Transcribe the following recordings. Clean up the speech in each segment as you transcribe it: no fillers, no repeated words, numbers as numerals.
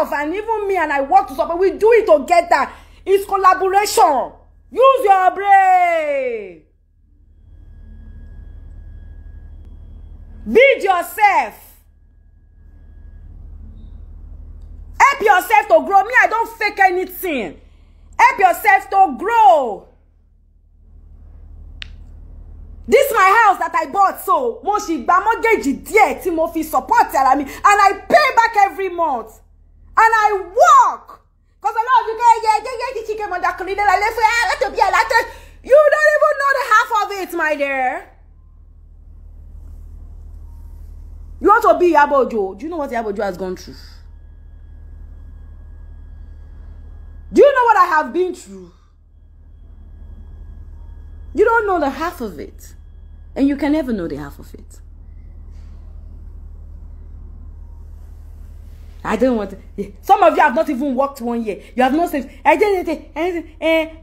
yourself and even me, and I work to support. We do it together. It's collaboration. Use your brain. Build yourself. Help yourself to grow. Me, I don't fake anything. Help yourself to grow. This is my house that I bought, so mo shi gba mortgage díẹ̀ tí mo fi support ara mi, and I pay back every month. And I work. Because a lot of you go, the chicken on that clean, I let to be a lot. You don't even know the half of it, my dear. You want to be Iyabo Ojo. Do you know what Iyabo Ojo has gone through? Do you know what I have been through? You don't know the half of it. And you can never know the half of it. I don't want to. Some of you have not even worked 1 year. You have not said,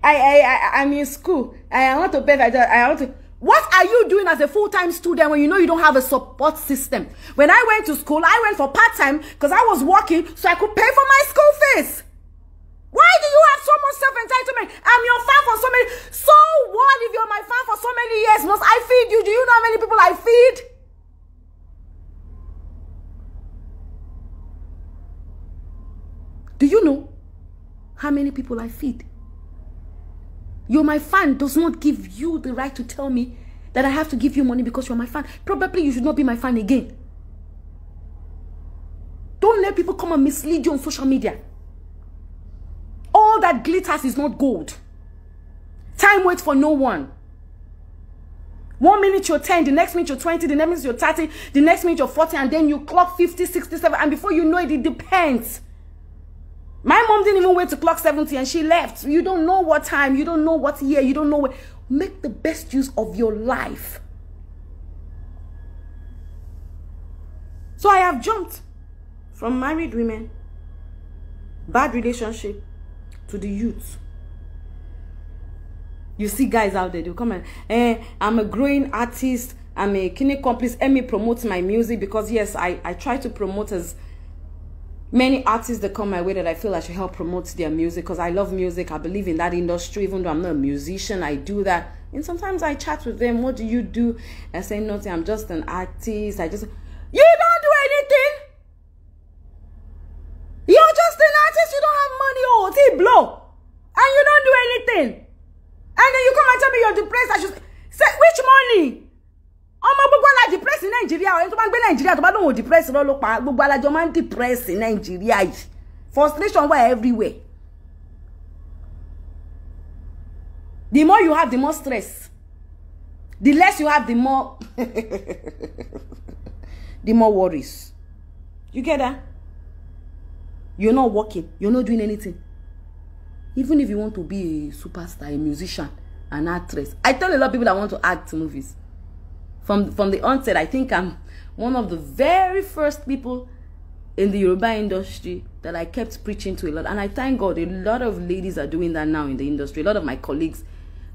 I'm in school. I want to pay. I want to. What are you doing as a full-time student when you know you don't have a support system? When I went to school, I went for part-time because I was working so I could pay for my school fees. Why do you have so much self-entitlement? I'm your fan for so many. So what if you're my fan for so many years? Must I feed you? Do you know how many people I feed? Do you know how many people I feed? You're my fan does not give you the right to tell me that I have to give you money because you're my fan. Probably you should not be my fan again. Don't let people come and mislead you on social media. All that glitters is not gold. Time waits for no one. 1 minute you're 10, the next minute you're 20, the next minute you're 30, the next minute you're 40, and then you clock 50, 67, and before you know it, it depends. My mom didn't even wait to clock 70 and she left. You don't know what time, you don't know what year, you don't know what. Make the best use of your life. So I have jumped from married women, bad relationship, to the youth. You see guys out there, they'll come and, I'm a growing artist, I'm a kidney complex, let me promote my music, because yes, I try to promote as many artists that come my way that I feel I should help promote their music, because I love music, I believe in that industry, even though I'm not a musician, I do that. And sometimes I chat with them, what do you do? I say, nothing, I'm just an artist, you don't do anything! You're just an artist, you don't have money, oh, they blow. And you don't do anything. And then you come and tell me you're depressed. I should say, which money? I'm depressed in Nigeria. I'm depressed in Nigeria. Frustration were everywhere. The more you have, the more stress. The less you have, the more the more worries. You get that? You're not working. You're not doing anything. Even if you want to be a superstar, a musician, an actress. I tell a lot of people that want to act movies. From the onset, I think I'm one of the very first people in the Yoruba industry that I kept preaching to a lot. And I thank God a lot of ladies are doing that now in the industry. A lot of my colleagues.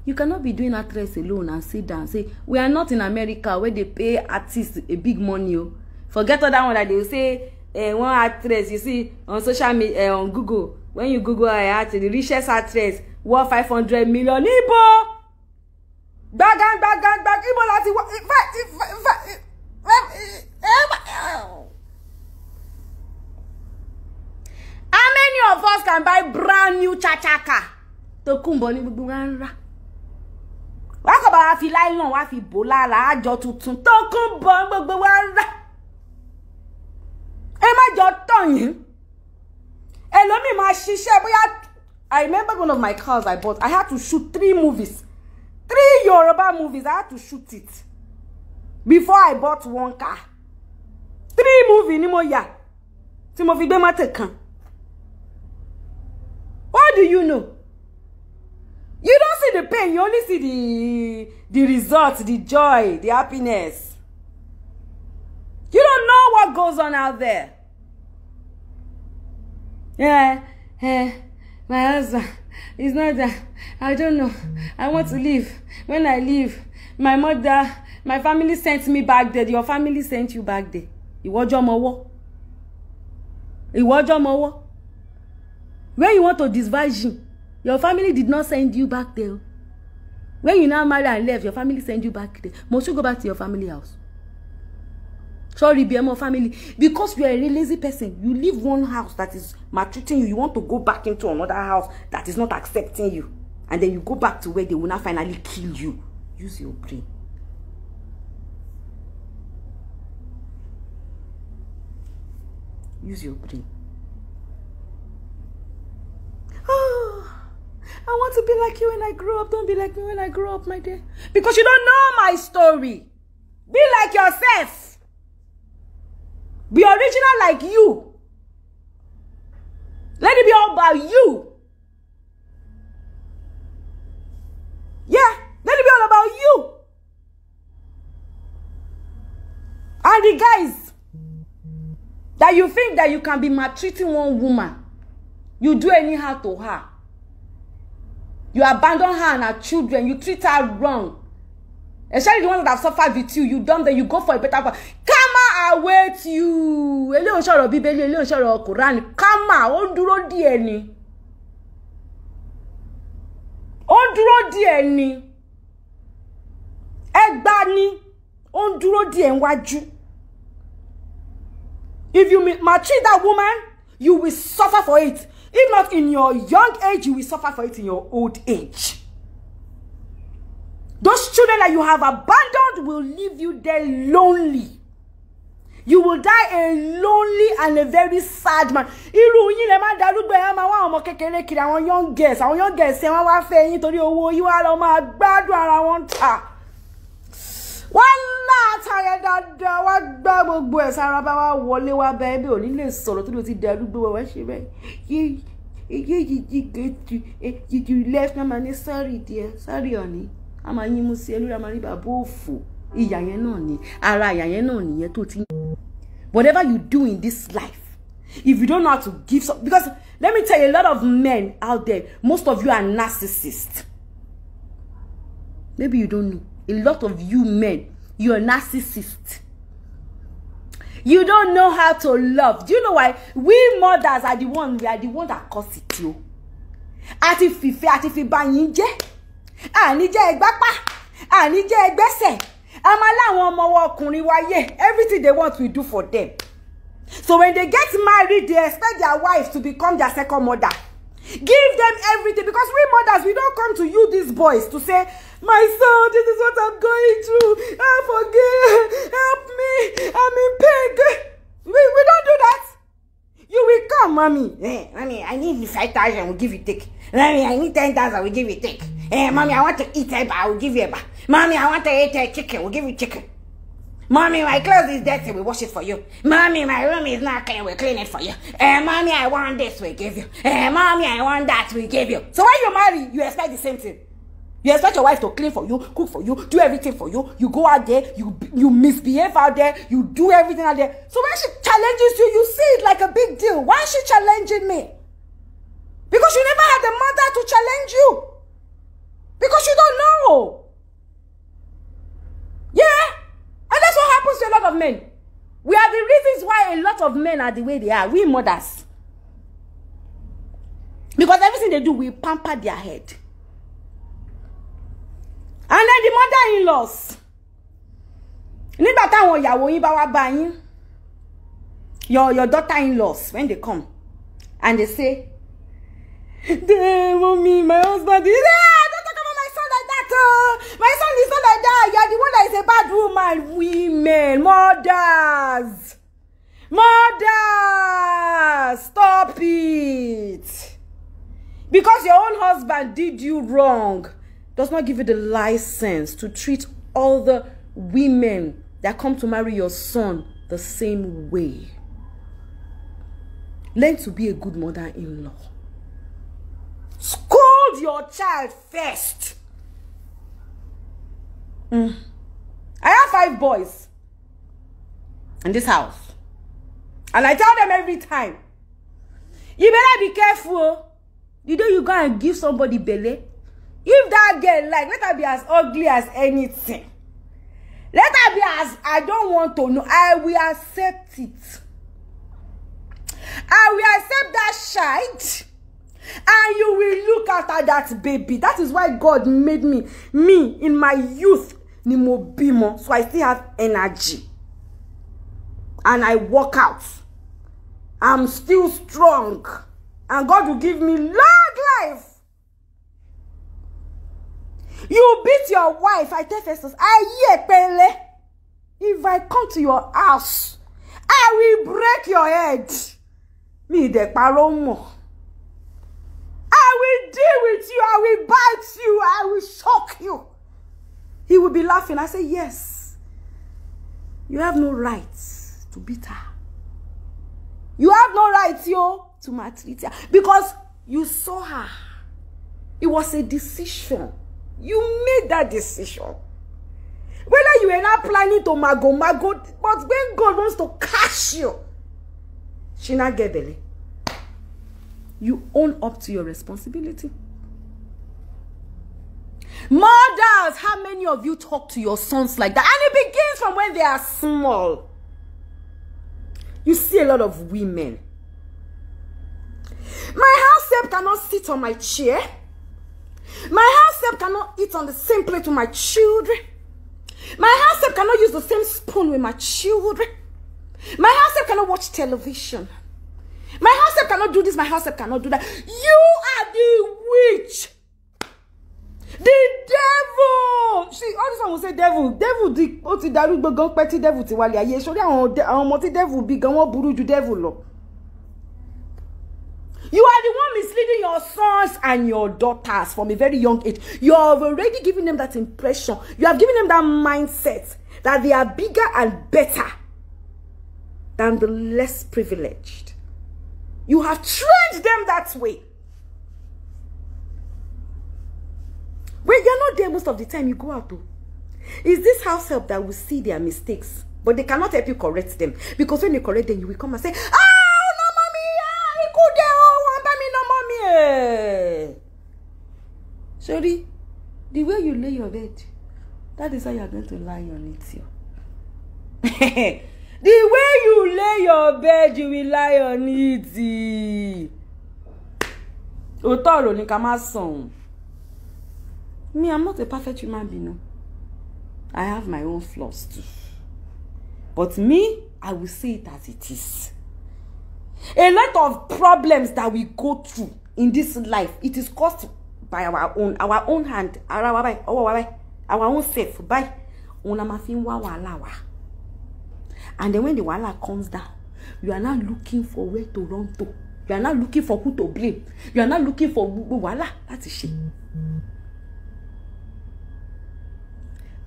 You cannot be doing actress alone and sit down and say, we are not in America where they pay artists a big money. Forget all that one that they will say, one actress, you see, on social media, on Google, when you Google the richest actress, worth 500 million. Ibo! Bag, Ibo lati how many of us can buy brand new chachaka? To kumbo ni gbogbo ra. Wa ko ba fi nylon wa fi bo lára ajo tuntun to kumbo gbogbo wa ra. E ma jo ton yin. Elomi ma ṣiṣẹ́ bóyá. I remember one of my cars I bought. I had to shoot 3 movies. 3 Yoruba movies. I had to shoot it before I bought 1 car. 3 movies ni mo ya. Tí mo fi gbé mọ́tò kan. What do you know? You don't see the pain. You only see the results, the joy, the happiness. You don't know what goes on out there. Yeah, my husband, it's not that. I don't know. I want to leave. When I leave, my mother, my family sent me back there. Your family sent you back there. Ìwọ jọmọ wọ́. When you want to disvirgin, your family did not send you back there. When you now marry and left, your family send you back there. Must you go back to your family house? Sorry, be more family. Because you are a lazy person. You leave one house that is maltreating you. You want to go back into another house that is not accepting you. And then you go back to where they will now finally kill you. Use your brain. Use your brain. Oh, I want to be like you when I grow up. Don't be like me when I grow up, my dear. Because you don't know my story. Be like yourself. Be original like you. Let it be all about you. Yeah, let it be all about you. And the guys that you think that you can be maltreating one woman, you do anyhow to her. You abandon her and her children. You treat her wrong. Especially the ones that have suffered with you. You dump them. You go for a better one. Karma awaits you. Ele o sọ̀rọ̀ Bíbélì, ele o sọ̀rọ̀ Quran. Karma ó dúró díẹ̀ ni. Ó dúró díẹ̀ ni. Ẹgbà ni. Ó dúró díẹ̀ níwájú. If you maltreat that woman, you will suffer for it. If not in your young age, you will suffer for it in your old age. Those children that you have abandoned will leave you there lonely. You will die a lonely and a very sad man. Irú yín lè má darúgbó ẹ máa wá ọmọ kékeré kiri àwọn young girls ṣe wọ́n wá fẹ́ yín torí owó yín wá lọ máa gbádùn ara wọn ta. Wọ́n látàrẹ dáadáa wá gbá gbogbo ẹ̀ sára bá wá wọlé wá bá ẹbí ò ní lè sọ̀rọ̀ tó ló ti darúgbó wá ṣe bẹ́ẹ̀. You left mama ní sorry dear, sorry honey. Ama yin mu si elu amari babo ofo iya yen na ni ara iya yen na niyen to ti. Whatever you do in this life, if you don't know how to give some, because let me tell you, a lot of men out there, most of you are narcissists. Maybe you don't know. A lot of you men, you are narcissists. You don't know how to love. Do you know why? We mothers are the one that cause it you. Ati fi ba yin je. Ani je egbapa, ani je egbese. Amala won omo wo okunrin waye. Everything they want we do for them. So when they get married, they expect their wives to become their second mother. Give them everything, because we mothers, we don't come to you these boys to say, my son, this is what I'm going through. I forgive, help me, I'm in pain. We don't do that. You will come, mommy. Hey, mommy, I need 5,000, we'll give you take. Mommy, I need 10,000, we'll give you take. Hey, mommy, I want to eat eba, I will give you eba. Mommy, I want to eat chicken, we'll give you chicken. Mommy, my clothes is dirty, we wash it for you. Mommy, my room is not clean, we'll clean it for you. Mommy, I want this, we give you. Mommy, I want that, we give you. So when you marry, you expect the same thing. You expect your wife to clean for you, cook for you, do everything for you. You go out there, you misbehave out there, you do everything out there. So when she challenges you, you see it like a big deal. Why is she challenging me? Because you never had a mother to challenge you. Because you don't know. Yeah? And that's what happens to a lot of men. We are the reasons why a lot of men are the way they are. We mothers. Because everything they do, we pamper their head. And then the mother-in-laws. Nígbà táwọn ìyàwó yín bá wá bá yín, your daughter-in-laws, when they come, and they say, mommy, my husband is, don't talk about my son like that. My son is not like that. You are the one that is a bad woman. Women, mothers, stop it. Because your own husband did you wrong does not give you the license to treat all the women that come to marry your son the same way. Learn to be a good mother-in-law. Scold your child first. I have 5 boys in this house. And I tell them every time, you better be careful. The day you go and give somebody belly, if that girl, like, let her be as ugly as anything. Let her be as, I don't want to know. I will accept it. I will accept that shite. after that baby. That is why God made me in my youth, ni mo bimo, so I still have energy. And I work out. I'm still strong. And God will give me long life. You beat your wife. I tell Festus, if I come to your house, I will break your head. Me de paromo. I will deal with you. I will bite you. I will shock you. He will be laughing. I say, yes. You have no right to beat her. You have no right, to maltreat her. Because you saw her. It was a decision. You made that decision. Whether you were not planning to mago, but when God wants to catch you, she not get belly. You own up to your responsibility. Mothers, how many of you talk to your sons like that? And it begins from when they are small. You see a lot of women. My house help cannot sit on my chair. My house help cannot eat on the same plate with my children. My house help cannot use the same spoon with my children. My house help cannot watch television. My house help cannot do this. My house help cannot do that. You are the witch. The devil. See, all this one will say devil. Devil di o ti daru gbogbo petty devil ti wale aye. Sori àwọn ọmọ tí devil bí gan wọ́n burú ju devil lọ. You are the one misleading your sons and your daughters from a very young age. You have already given them that impression. You have given them that mindset that they are bigger and better than the less privileged. You have trained them that way. When you're not there most of the time, you go out to. Is this house help that will see their mistakes? But they cannot help you correct them. Because when you correct them, you will come and say, Sorry, the way you lay your bed, that is how you are going to lie on it. The way you lay your bed, you will lie on it. Otoro ni kama song. Me, I'm not a perfect human being. No. I have my own flaws too. But me, I will say it as it is. A lot of problems that we go through in this life, it is caused by our own hand, our own self, by and then when the wala comes down, you are not looking for where to run to. You are not looking for who to blame. You are not looking for wala. That's a shame.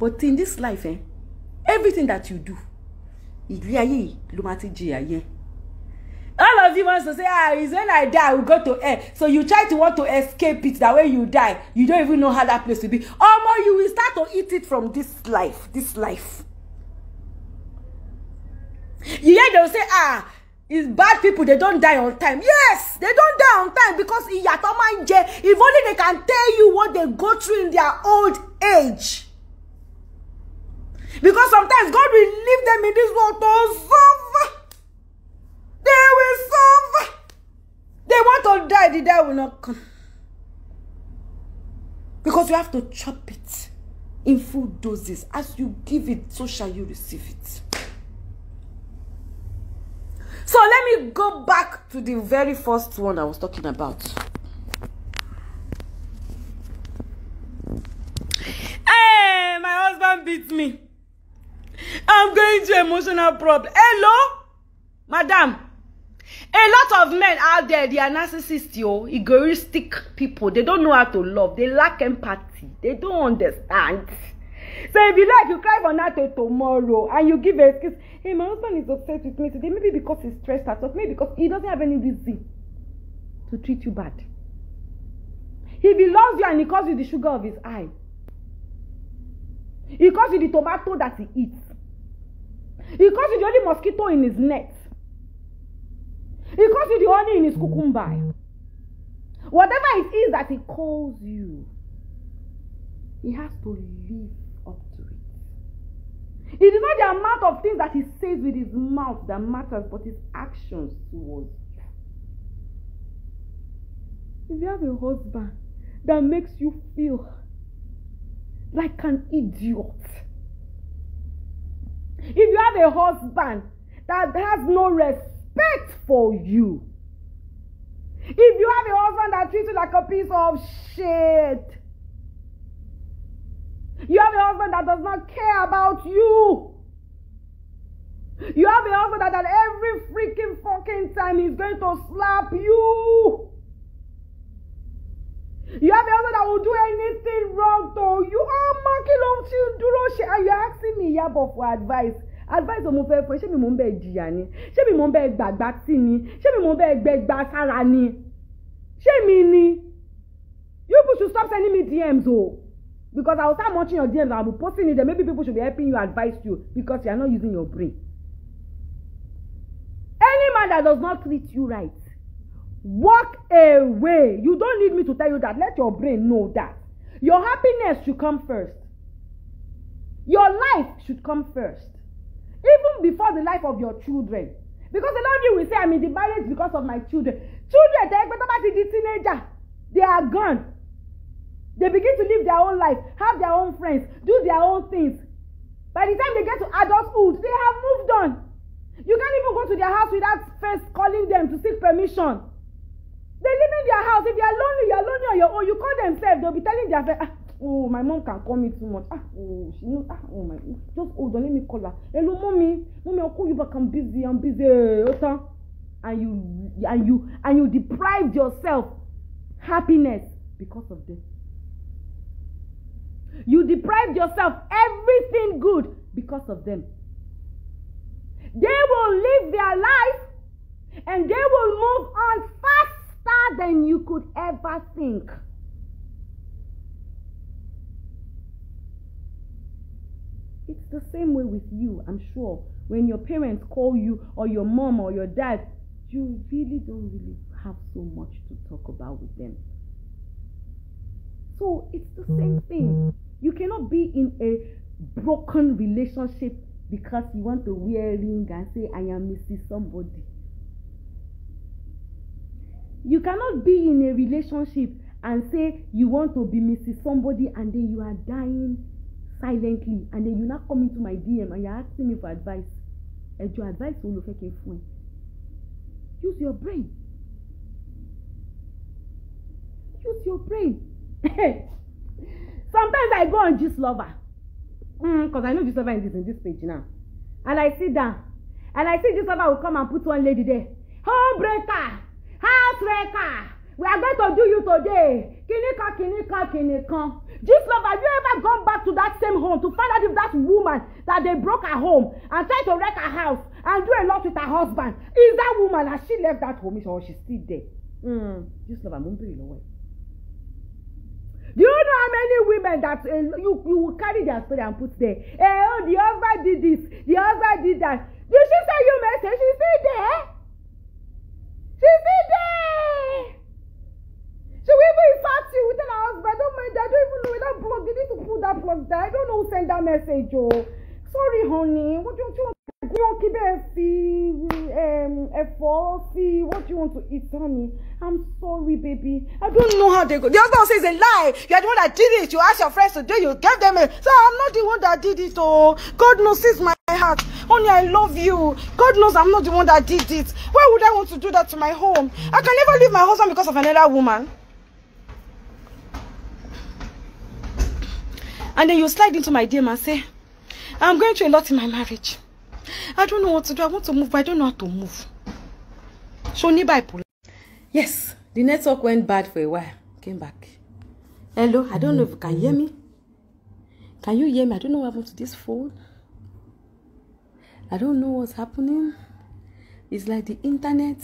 But in this life, everything that you do, all of you want to say, it's when I die, I will go to hell. So you try to want to escape it. That way you die, you don't even know how that place will be. Or more, you will start to eat it from this life. This life. You hear they will say, it's bad people, they don't die on time. Yes, they don't die on time because if only they can tell you what they go through in their old age. Because sometimes God will leave them in this world to suffer. They will suffer. They want to die, the die will not come. Because you have to chop it in full doses. As you give it, so shall you receive it. So let me go back to the very first one I was talking about. Hey, my husband beat me. I'm going through emotional problem. Hello? Madam. A lot of men out there, they are narcissists, egoistic people. They don't know how to love. They lack empathy. They don't understand. So if you like, you cry for now till tomorrow, and you give an excuse. Hey, my husband is upset with me today. Maybe because he's stressed out, or maybe because he doesn't have any reason to treat you bad. If he loves you and he calls you the sugar of his eye, he calls you the tomato that he eats, he calls you the only mosquito in his net, he calls you the honey in his cucumber. Whatever it is that he calls you, he has to live up to it. It is not the amount of things that he says with his mouth that matters, but his actions towards you. If you have a husband that makes you feel like an idiot. If you have a husband that has no respect for you, if you have a husband that treats you like a piece of shit, you have a husband that does not care about you, you have a husband that at every freaking fucking time he's going to slap you, you have a husband that will do anything wrong to you. And you're asking me, Iyabo, for advice. Advice on my for ṣé mi mo nbe jiya ni, ṣé mi mo nbe gbagba ti ni, ṣé mi mo nbe gbegba sara ni, ṣé mi ni. You people should stop sending me DMs, oh, because I will start watching your DMs and I will be posting it. Then maybe people should be helping you, advise you, because you are not using your brain. Any man that does not treat you right, walk away. You don't need me to tell you that. Let your brain know that your happiness should come first. Your life should come first, even before the life of your children. Because a lot of you will say, I'm in the marriage because of my children. Children, the teenager, they are gone. They begin to live their own life, have their own friends, do their own things. By the time they get to adulthood, they have moved on. You can't even go to their house without first calling them to seek permission. They live in their house. If you are lonely on your own, you call themselves. They'll be telling their friends, oh, my mom can call me too much. Oh, she knows. Oh my, just hold on, let me call her. Hello, mommy, I'll call you back. I'm busy. And you deprived yourself happiness because of them. You deprived yourself everything good because of them. They will live their life and they will move on faster than you could ever think. It's the same way with you, I'm sure. When your parents call you, or your mom or your dad, you really don't have so much to talk about with them. So it's the same thing. You cannot be in a broken relationship because you want to wear a ring and say, I am Mrs. Somebody. You cannot be in a relationship and say you want to be Mrs. Somebody and then you are dying silently, and then you now come into my DM and you're asking me for advice. And your advice will look like a phone. Use your brain. Use your brain. Sometimes I go on Gist Lover, because I know Gist Lover is in this page now, and I sit down and I see Gist Lover will come and put one lady there. Homebreaker, housebreaker, we are going to do you today. Kinika. Gist Lover, have you ever gone back to that same home to find out if that woman that they broke her home and tried to wreck her house and do a lot with her husband, is that woman, has she left that home or she's still there? Gist Lover, I'm very low. Do you know how many women that you will carry their story and put there? Oh, the husband did this, the husband did that. Did she send you a message? She's still there. She's still there. She will even insult you with her husband. Don't mind that. I don't even know that plug. You need to put that plug there. I don't know who sent that message. Oh, sorry, honey. What do you want? You want to keep what do you want to eat, honey? I'm sorry, baby. I don't know how they go. The husband says a lie. You are the one that did it. You asked your friends to do it. You gave them a... So I'm not the one that did it. Oh, God knows it's my heart. Honey, I love you. God knows I'm not the one that did it. Why would I want to do that to my home? I can never leave my husband because of another woman. And then you slide into my DM and say, I'm going through a lot in my marriage. I don't know what to do. I want to move, but I don't know how to move. So nearby. Yes, the network went bad for a while. Came back. Hello, I don't know if you can hear me. Can you hear me? I don't know what happened to this phone. I don't know what's happening. It's like the internet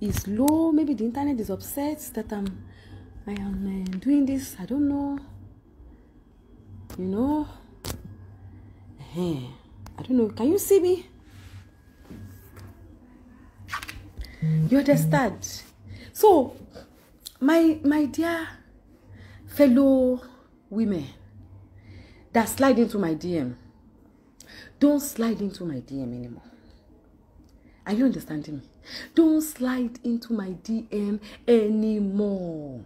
is low. Maybe the internet is upset that I am doing this. I don't know. You know. I don't know. Can you see me? You understand? So, my dear fellow women that slide into my DM, don't slide into my DM anymore. Are you understanding me? Don't slide into my DM anymore.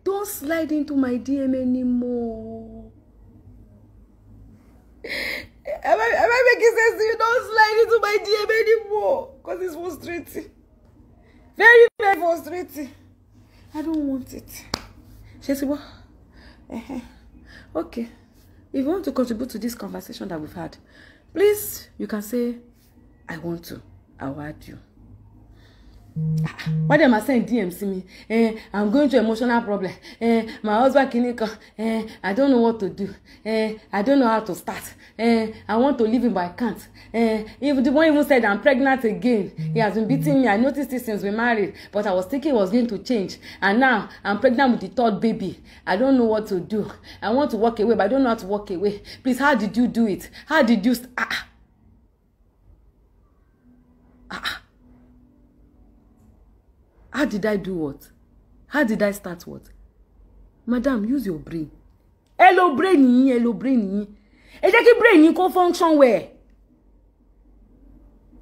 Don't slide into my DM anymore. Am I making sense to you? Don't slide into my DM anymore. Because it's frustrating. Very, very frustrating. I don't want it. She said, well, okay. If you want to contribute to this conversation that we've had, please, you can say, I want to. I'll add you. Why them are saying DMs to me? I'm going through emotional problem. My husband clinical. I don't know what to do. I don't know how to start. I want to leave him, but I can't. If the one even said I'm pregnant again, he has been beating me. I noticed this since we married, but I was thinking it was going to change. And now I'm pregnant with the third baby. I don't know what to do. I want to walk away, but I don't know how to walk away. Please, how did you do it? How did you? How did I do what? How did I start what? Madam, use your brain. Hello brain, hello brain. And that brain you can function where?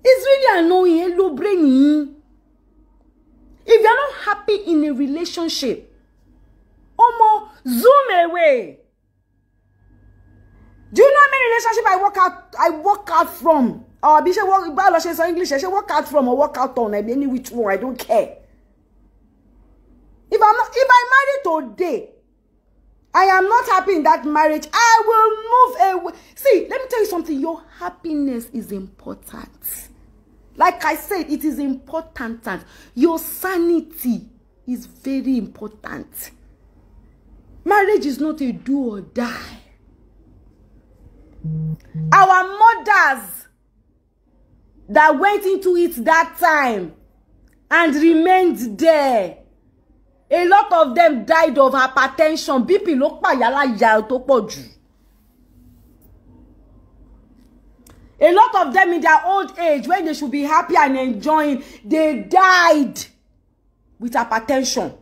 It's really annoying. Hello brain. If you're not happy in a relationship, zoom away. Do you know how many relationships I walk out from? Or be English, I should walk out from or walk out on any which one. I don't care. If I marry today, I am not happy in that marriage, I will move away. See, let me tell you something. Your happiness is important. Like I said, it is important. Your sanity is very important. Marriage is not a do or die. Our mothers that went into it that time and remained there, a lot of them died of hypertension. BP ló pa yala ya tó pọ̀ jù. A lot of them in their old age, when they should be happy and enjoying, they died with hypertension,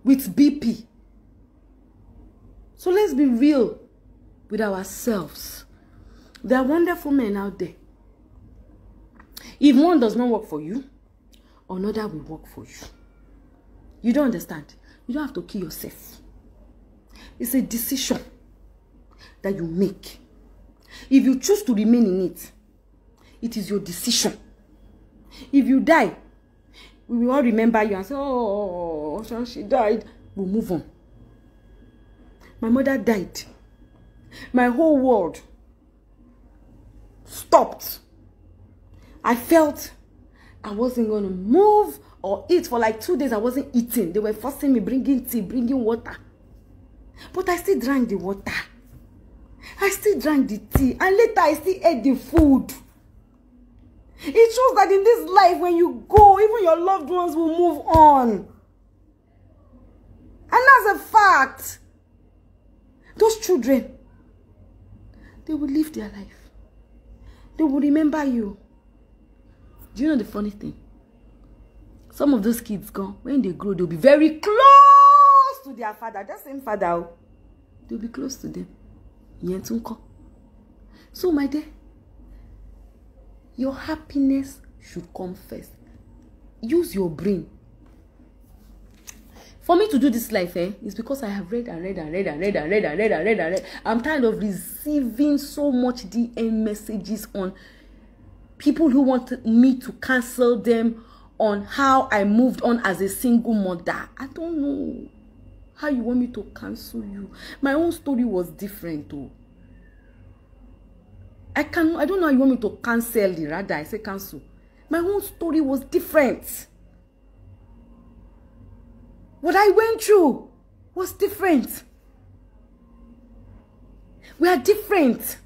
with BP. So let's be real with ourselves. There are wonderful men out there. If one does not work for you, another will work for you. You don't understand. You don't have to kill yourself. It's a decision that you make. If you choose to remain in it, it is your decision. If you die, we will all remember you and say, oh, she died. We'll move on. My mother died. My whole world stopped. I felt I wasn't going to move or eat for like 2 days. I wasn't eating. They were forcing me, bringing tea, bringing water. But I still drank the water. I still drank the tea. And later I still ate the food. It shows that in this life, when you go, even your loved ones will move on. And that's a fact. Those children, they will live their life. They will remember you. Do you know the funny thing? Some of those kids gone, when they grow, they'll be very close to their father. That same father, they'll be close to them. So, my dear, your happiness should come first. Use your brain. For me to do this life, is because I have read and read and read and read and read and read and read and read. I'm tired of receiving so much DM messages on people who want me to cancel them on how I moved on as a single mother. I don't know how you want me to cancel you. My own story was different though. I don't know how you want me to cancel it. Rather, I say cancel. My own story was different. What I went through was different. We are different.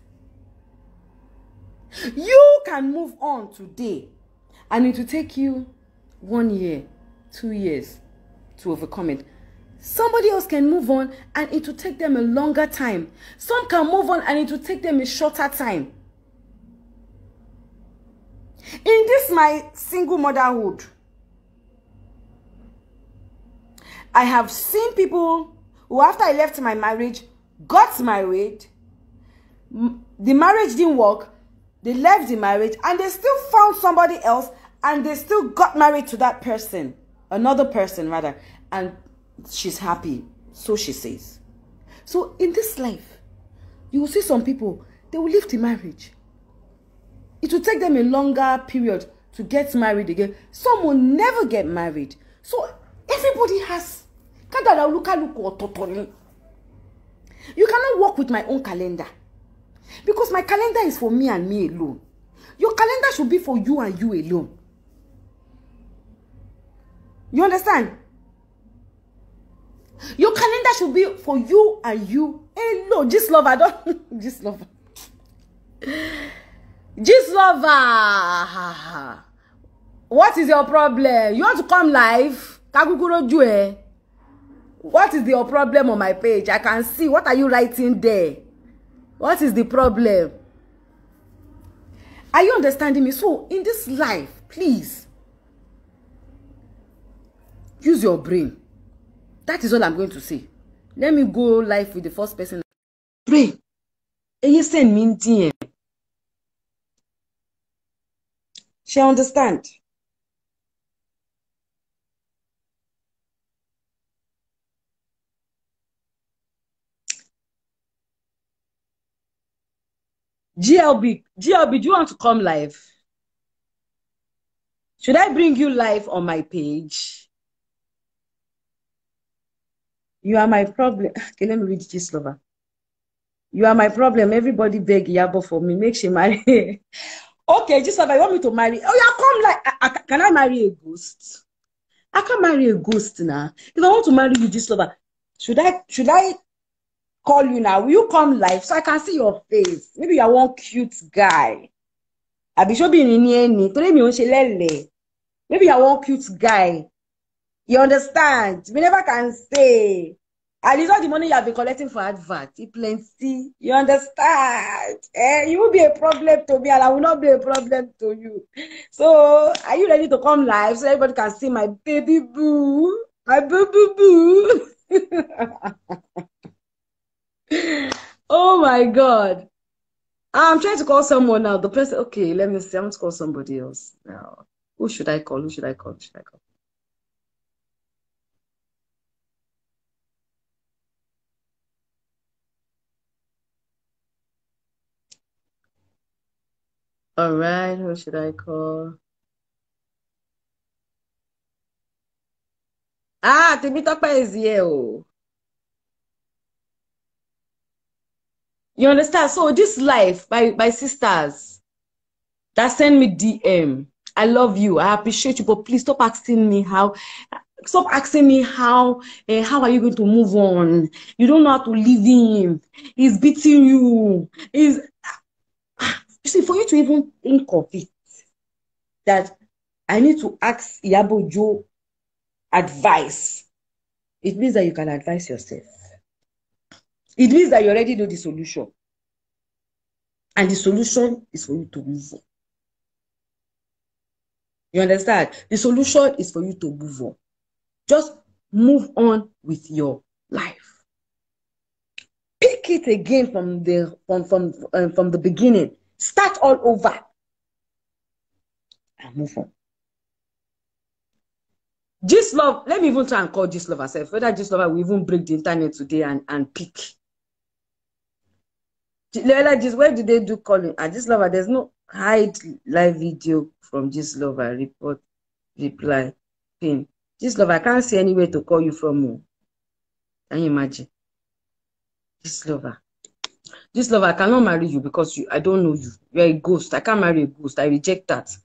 You can move on today, and it will take you 1 year, 2 years to overcome it. Somebody else can move on, and it will take them a longer time. Some can move on, and it will take them a shorter time. In this my single motherhood, I have seen people who, after I left my marriage, got married. The marriage didn't work. They left the marriage and they still found somebody else and they still got married to that person. Another person, rather. And she's happy, so she says. So in this life, you will see some people, they will leave the marriage. It will take them a longer period to get married again. Some will never get married. So everybody has. You cannot work with my own calendar. Because my calendar is for me and me alone. Your calendar should be for you and you alone. You understand? Your calendar should be for you and you alone. Just love, I don't. Just love. Just lover. What is your problem? You want to come live? What is your problem on my page? I can see. What are you writing there? What is the problem? Are you understanding me? So, in this life, please, use your brain. That is all I'm going to say. Let me go live with the first person. Brain. And you send me. She understand. GLB, do you want to come live? Should I bring you live on my page? You are my problem. Okay, let me read this, lover. You are my problem. Everybody beg Iyabo for me. Make she marry. Okay, just lover, you want me to marry? Oh, yeah, come like. Can I marry a ghost? I can't marry a ghost now. If I want to marry you, just lover, should I call you now? Will you come live so I can see your face? Maybe you are one cute guy. I be sure being in any. Maybe you are one cute guy. You understand? We never can say. And it's all the money you have been collecting for advert. It plenty. You understand? You will be a problem to me, and I will not be a problem to you. So, are you ready to come live so everybody can see my baby boo? My boo boo boo. Oh my God. I'm trying to call someone now. The person, okay, let me see. I'm going to call somebody else now. Who should I call? Who should I call? Who should I call? All right, who should I call? Ah, Temitope is here. Oh. You understand? So this life, my sisters that send me DM, I love you, I appreciate you, but please stop asking me how. Stop asking me how are you going to move on? You don't know how to leave him. He's beating you. You see, for you to even think of it, that I need to ask Iyabo Ojo advice, it means that you can advise yourself. It means that you already know the solution. And the solution is for you to move on. You understand? The solution is for you to move on. Just move on with your life. Pick it again from the beginning. Start all over. And move on. Gist Love, let me even try and call Gist Love herself. Whether Gist Love will even break the internet today and pick. Where did they do calling? At Gist Lover, there's no hide live video from Gist Lover. Report, reply, pin. Gist Lover, I can't see any way to call you from. Can you imagine? Gist Lover. Gist Lover, I cannot marry you because I don't know you. You're a ghost. I can't marry a ghost. I reject that.